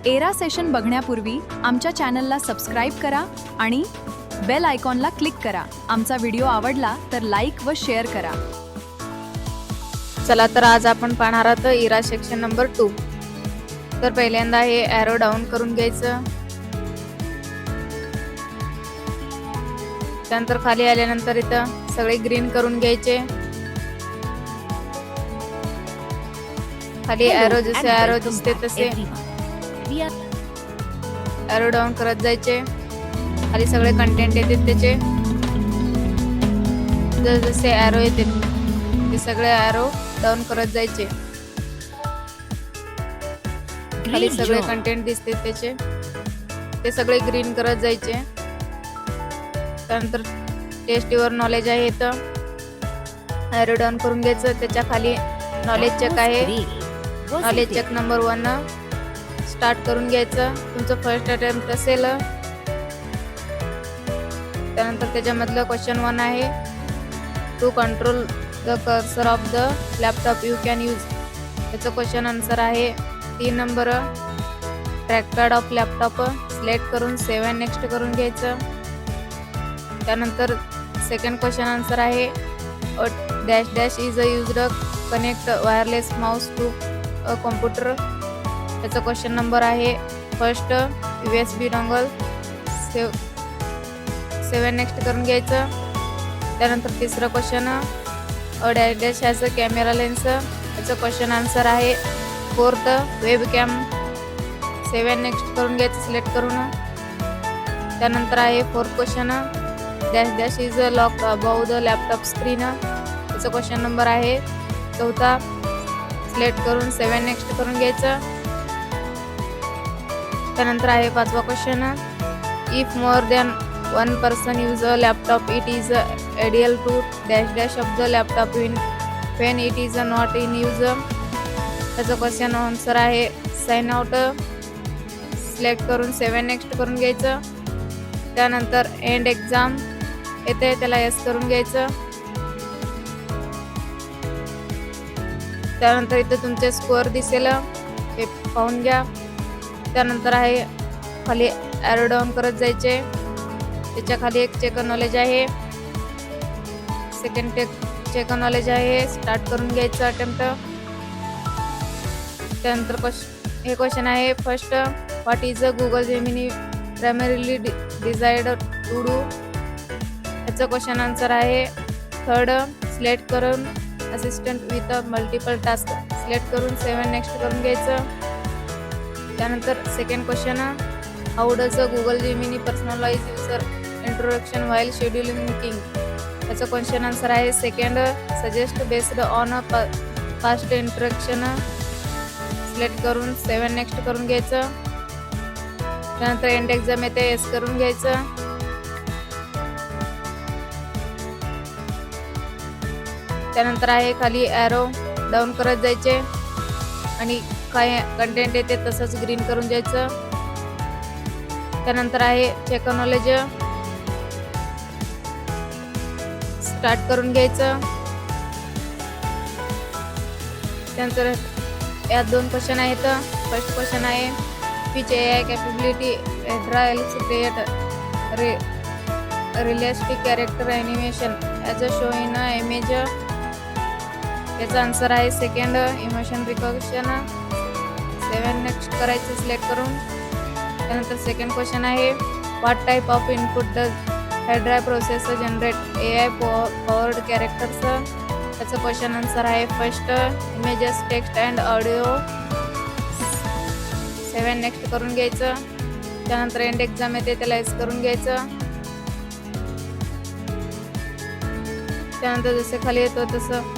Era session बघण्यापूर्वी आमच्या चॅनलला subscribe करा आणि बेल आयकॉनला क्लिक करा. आमचा व्हिडिओ आवडला तर लाईक व शेअर करा. चला तर आज आपण पाहणार आहोत एरा सेक्शन नंबर 2. तर पहिल्यांदा हे ॲरो डाऊन करून घ्यायचं. त्यानंतर खाली आल्यानंतर इथं सगळे ग्रीन करून घ्यायचे. खाली ॲरो जसे ॲरो दिसते तसे ॲरो डाऊन करत जायचे. खाली सगळे कंटेंट येतात त्याचे. जसे ॲरो येते ते सगळे ॲरो डाऊन करत जायचे. खाली सगळे कंटेंट दिसते त्याचे ते सगळे ग्रीन करत जायचे. त्यानंतर टेस्ट युअर नॉलेज आहे इथं ॲरो डाऊन करून घ्यायचं. त्याच्या खाली नॉलेज चेक आहे. नॉलेज चेक नंबर 1 स्टार्ट करून घ्यायचं. तुमचं फर्स्ट अटेम्प्ट असेल. त्यानंतर त्याच्यामधलं क्वेश्चन 1 आहे to control the cursor of the laptop you can use. त्याचं क्वेश्चन आन्सर आहे 3 number trackpad of laptop. Select करून सेव्ह अँड नेक्स्ट करून घ्यायचं. त्यानंतर सेकंड क्वेश्चन आन्सर आहे dash dash is a used connect wireless mouse to a computer. त्याचा question number आहे first USB dongle. Save next करून घ्यायचं. त्यानंतर तिसरं question dash dash has a camera lens. त्याचं क्वेश्चन आन्सर आहे fourth web cam. Save next करून घ्यायचं सिलेक्ट करून. त्यानंतर आहे fourth question dash dash is a lock above the laptop screen. त्याचा क्वेश्चन नंबर आहे चौथा. सिलेक्ट करून सेव्ह नेक्स्ट करून घ्यायचं. त्यानंतर आहे पाचवा question if more than 1 person use a laptop it is ideal to dash dash of the laptop when it is not in use. त्याचं क्वेश्चन आन्सर आहे साइन आउट. सिलेक्ट करून save next करून घ्यायचं. त्यानंतर एंड एक्झाम येते त्याला yes करून घ्यायचं. त्यानंतर इथे तुमचे स्कोअर दिसेल ते पाहून घ्या. त्यानंतर आहे खाली ॲरो डाऊन करत जायचे. त्याच्या खाली एक चेक नॉलेज आहे. सेकंड चेक नॉलेज आहे. स्टार्ट करून घ्यायचं अटेम्प्ट. त्यानंतर हे क्वेश्चन आहे first what is a Google Gemini primarily designed to do. त्याचं क्वेश्चन आन्सर आहे थर्ड. सिलेक्ट करून assistant with multiple task. Select करून सेव्ह नेक्स्ट करून घ्यायचं. त्यानंतर second question how does a Google Gemini personalize user introduction while scheduling meeting. त्याचं question answer आहे second suggest based on fast introduction. Select करून save next करून घ्यायचं. त्यानंतर एंड एक्झाम येते एस करून घ्यायचं. त्यानंतर आहे खाली ॲरो डाऊन करत जायचे आणि काय कंटेंट येते तसंच ग्रीन करून द्यायचं. त्यानंतर आहे चेक नॉलेज स्टार्ट करून घ्यायचं. त्यानंतर यात 2 क्वेश्चन आहेत. फर्स्ट क्वेश्चन आहे विच AI कॅपेबिलिटी ड्रायल्स create realistic character animation as a show in a image. याचा आन्सर आहे second emotion recognition. Save next करायचं सिलेक्ट करून. त्यानंतर सेकंड क्वेश्चन आहे what type of input does hard drive process generate AI powered characters. त्याचं question answer आहे first images text and audio. Save next करून घ्यायचं. त्यानंतर एंड एक्झाम येते त्याला एस करून घ्यायचं. त्यानंतर जसे खाली येतो तसं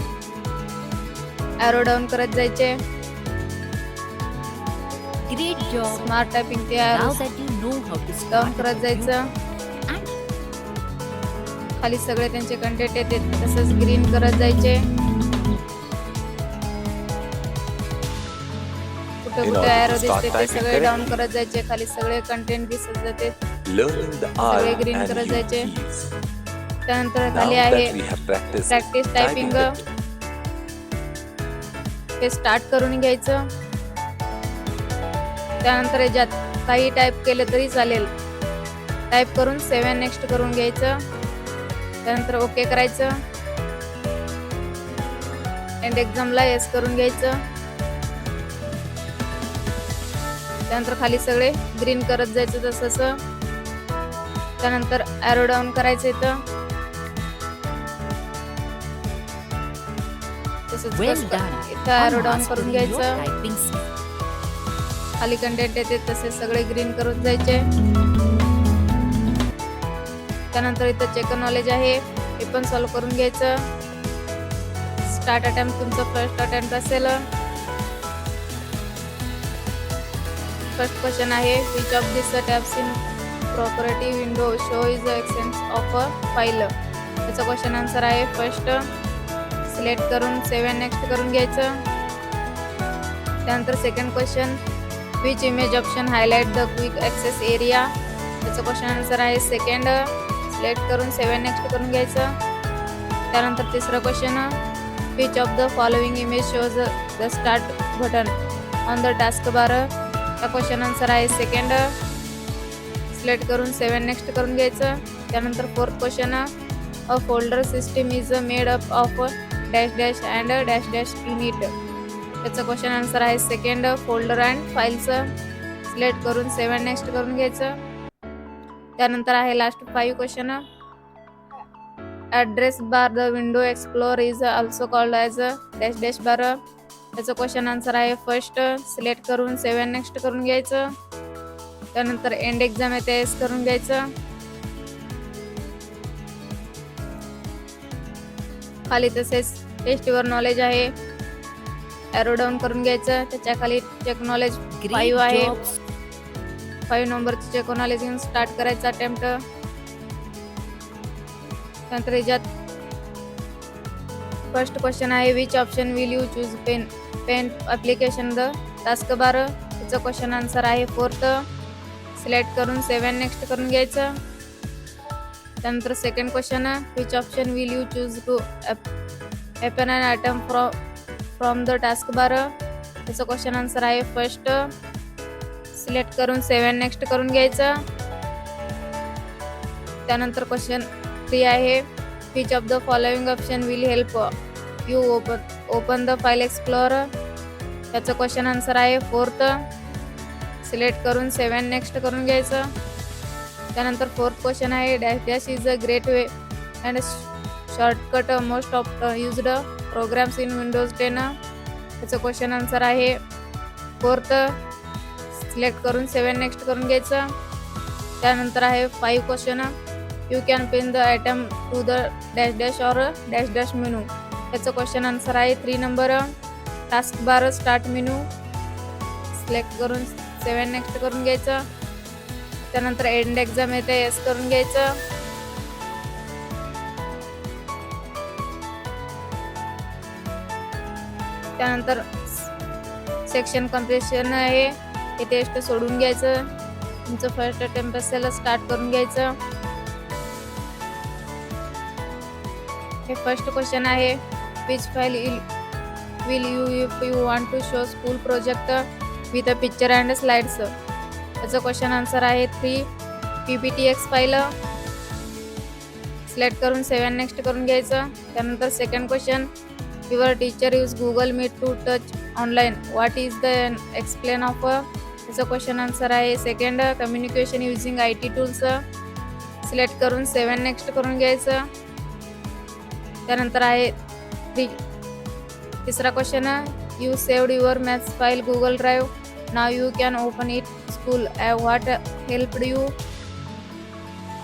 ॲरो डाऊन करत जायचे. Great job. स्मार्ट टायपिंग ते Now arrow that you know how to down start करत जायचं. and खाली सगळे त्यांचे कंटेंट येते तसंच ग्रीन करत जायचे. कुठे कुठे ॲरो दिसते ते सगळे डाऊन करत जायचे. खाली सगळे कंटेंट दिसत जाते सगळे ग्रीन करत जायचे. त्यानंतर खाली आहे प्रॅक्टिस टायपिंग. ते स्टार्ट करून घ्यायचं. त्यानंतर याच्यात काही टाईप केलं तरी चालेल. टाईप करून 7 नेक्स्ट करून घ्यायचं. त्यानंतर ओके करायचं. एंड एक्झामला येस करून घ्यायचं. त्यानंतर खाली सगळे ग्रीन करत जायचं तसं. त्यानंतर ॲरो डाऊन करायचं इथं. तसंच Well इथं done. Arrow On down mastering करून your घ्यायचं. typing skill. खाली कंटेंट येते तसे सगळे ग्रीन करून जायचे. त्यानंतर इथं चेक नॉलेज आहे हे पण सॉल्व करून घ्यायचं. स्टार्ट अटेम्प्ट तुमचं फर्स्ट अटेम्प्ट असेल. फर्स्ट क्वेश्चन आहे which of this tabs in property window show is the access of a file. त्याचा क्वेश्चन आन्सर आहे फर्स्ट सिलेक्ट करून 7 नेक्स्ट करून घ्यायचं. त्यानंतर second question which image option highlight the quick access area. त्याचं question answer आहे second select करून 7 next करून घ्यायचं. त्यानंतर तिसरं question which of the following image shows the start button on the task bar. त्या क्वेश्चन आन्सर आहे second select करून 7 नेक्स्ट करून घ्यायचं. त्यानंतर fourth question a folder system is made up of dash dash and dash dash in it. त्याचं question answer आहे second folder and फाईलचं select करून 7 नेक्स्ट करून घ्यायचं. त्यानंतर आहे last 5 question address bar the window explore is also called as dash dash bar. त्याचं question answer आहे फर्स्ट सिलेक्ट करून 7 नेक्स्ट करून घ्यायचं. त्यानंतर एंड एक्झाम येते एस करून घ्यायचं. खाली तसेच टेस्टवर नॉलेज आहे ॲरो डाऊन करून घ्यायचं. त्याच्या खाली चेक नॉलेज 5 Great आहे. job. 5 नंबरचं चेक नॉलेज घेऊन स्टार्ट करायचं अटेम्प्ट. त्यानंतर याच्यात फर्स्ट क्वेश्चन आहे which option will you choose pin application the task bar. त्याचं क्वेश्चन आन्सर आहे फोर्थ सिलेक्ट करून 7 नेक्स्ट करून घ्यायचं. त्यानंतर second question which option will you choose to open an item from the task bar. त्याचं question answer आहे first select करून 7 next करून घ्यायचं. त्यानंतर क्वेश्चन 3 आहे which of the following option will help you open the file explorer. त्याचं question answer आहे fourth select करून 7 नेक्स्ट करून घ्यायचं. त्यानंतर फोर्थ क्वेश्चन आहे dash dash is a great way and shortcut most of used programs in Windows 10. त्याचं question answer आहे fourth select करून 7 नेक्स्ट करून घ्यायचं. त्यानंतर आहे 5 question you can pin the item to the dash dash or dash dash menu. त्याचं question answer आहे 3 number task bar start menu select करून 7 नेक्स्ट करून घ्यायचं. त्यानंतर एंड एक्झाम येते एस करून घ्यायचं. त्यानंतर सेक्शन कम्प्लिशन आहे हे टेस्ट सोडून घ्यायचं. तुमचं फर्स्ट अटेम्प्ट असेल स्टार्ट करून घ्यायचं. हे फर्स्ट क्वेश्चन आहे which file will you if you want to show school project with a picture and slides. त्याचं क्वेश्चन आन्सर आहे 3 PPTX फाईल सिलेक्ट करून 7 नेक्स्ट करून घ्यायचं. त्यानंतर second question your teacher use Google Meet to touch online what is the explain of. त्याचं question answer आहे second communication using IT tools select करून 7 next करून घ्यायचं. त्यानंतर आहे तिसरा question you saved your maths file Google Drive now you can open it school what helped you.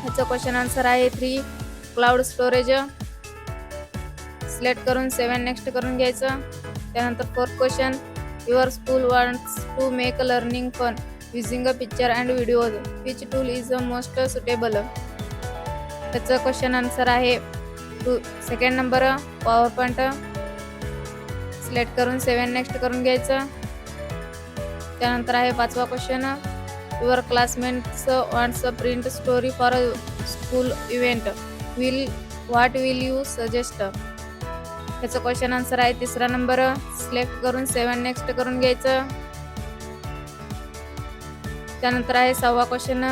ह्याचं question answer आहे 3 क्लाउड स्टोरेज सिलेक्ट करून 7 नेक्स्ट करून घ्यायचं. त्यानंतर fourth question your school wants to make learning fun using a picture and videos which tool is a most suitable. त्याचं question answer आहे second number PowerPoint select करून 7 next करून घ्यायचं. त्यानंतर आहे 5वा question your classmates wants a print story for a school event what will you suggest. त्याचं question answer आहे 3रा नंबर सिलेक्ट करून 7 नेक्स्ट करून घ्यायचं. त्यानंतर आहे 6वा question,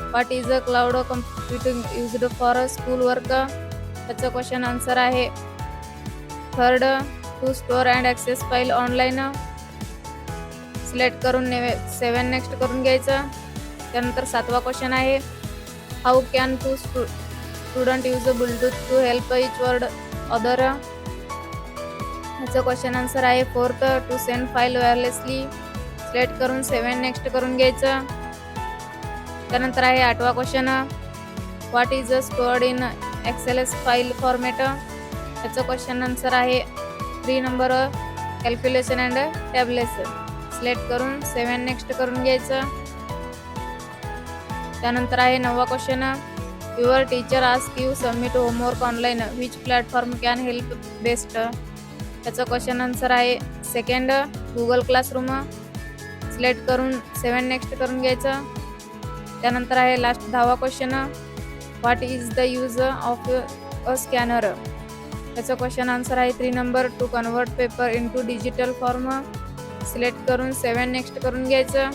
what is a cloud computing used for school work. त्याचं क्वेश्चन आन्सर आहे 3rd, to store and access file online. Select करून 7 नेक्स्ट करून घ्यायचं. त्यानंतर 7वा क्वेश्चन आहे, how can two student use Bluetooth to help each word other. ह्याचं question answer आहे 4th, to send file wirelessly. Select करून 7 नेक्स्ट करून घ्यायचं. त्यानंतर आहे 8वा question, what is stored in एक्सेलएस file format. ह्याचं क्वेश्चन आन्सर आहे 3 number, calculation and tablets. Select करून 7 नेक्स्ट करून घ्यायचं. त्यानंतर आहे 9वा question, your teacher ask you submit homework online, which platform can help best. त्याचं क्वेश्चन आन्सर आहे 2nd, गुगल क्लासरूम. सिलेक्ट करून 7 नेक्स्ट करून घ्यायचं. त्यानंतर आहे लास्ट 10वा question, what is the use of a scanner. त्याचं क्वेश्चन आन्सर आहे 3 number, to convert paper into digital form. Select करून 7 नेक्स्ट करून घ्यायचं.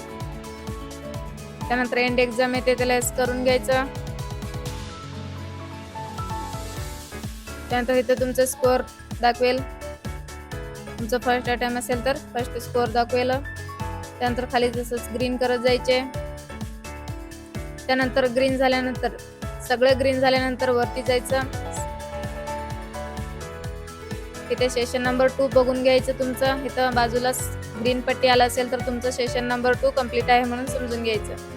त्यानंतर एंड एक्झाम येते त्याला एस करून घ्यायचं. त्यानंतर इथे तुमचं स्कोअर दाखवेल. तुमचं फर्स्ट अटेम्प्ट असेल तर फर्स्ट स्कोअर दाखवेल. त्यानंतर खाली जसंच ग्रीन करत जायचे. त्यानंतर ग्रीन झाल्यानंतर सगळं ग्रीन झाल्यानंतर वरती जायचं. इथे सेशन नंबर 2 बघून घ्यायचं तुमचं. इथं बाजूला ग्रीन पट्टी आला असेल तर तुमचं सेशन नंबर 2 कंप्लीट आहे म्हणून समजून घ्यायचं.